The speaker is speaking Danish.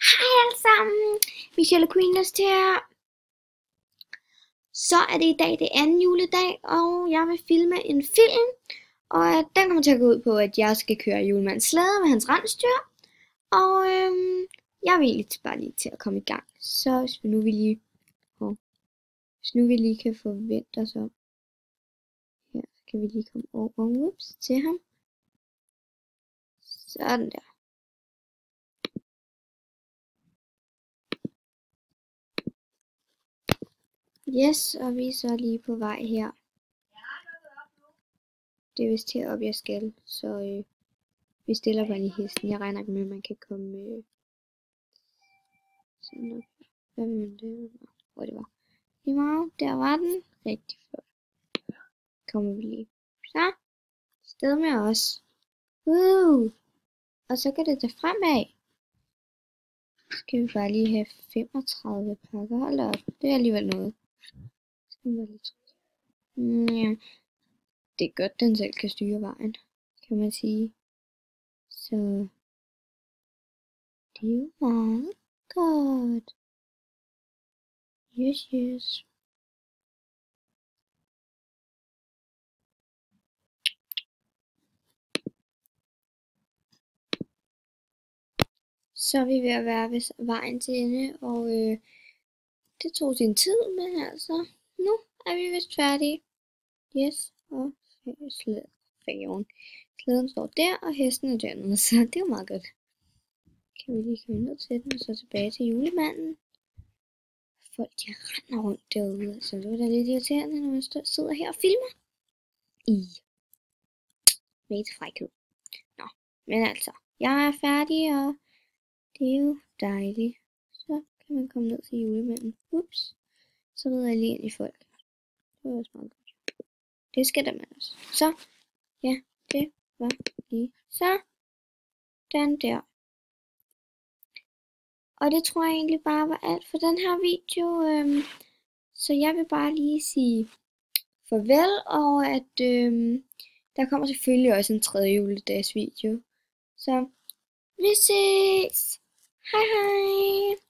Hej alle sammen, Michelle Queenless her. Så er det i dag det anden juledag, og jeg vil filme en film. Og den kommer til at gå ud på, at jeg skal køre julemandens slæde med hans rensdyr. Og jeg vil egentlig bare lige til at komme i gang. Så hvis nu vi lige kan forvente os om. Her kan vi lige komme over til ham. Sådan der. Yes, og vi er så lige på vej her. Det er vist heroppe, jeg skal, så vi stiller bare lige hesten. Jeg regner ikke med, at man kan komme sådan op. Hvad vil det? Hvor det var. Lige meget, der var den. Rigtig flot. Kommer vi lige. Så. Sted med os. Og så går det der fremad. Skal vi bare lige have 35 pakker. Hold op. Det er alligevel noget. Skal vi bare lige ja. Det er godt, den selv kan styre vejen, kan man sige. Så det er jo meget godt. Yes. Så er vi ved at være ved vejen til ende, og det tog sin tid, men altså, nu er vi vist færdige. Yes, og slæden står der, og hesten er dernede, så det er jo meget godt. Kan vi lige komme ned til den, og så tilbage til julemanden. Folk, de render rundt derude, så det var da lidt irriterende, når man sidder her og filmer. Mega frækhed. Nå, men altså, jeg er færdig, og det er jo dejligt. Så kan man komme ned til julemanden. Ups. Så rider jeg lige ind i folk. Det var også meget godt. Det skal der man også. Så, ja, det var lige så. Den der. Og det tror jeg egentlig bare var alt for den her video. Så jeg vil bare lige sige farvel, og at der kommer selvfølgelig også en tredje juledags video. Så vi ses! Hej hej!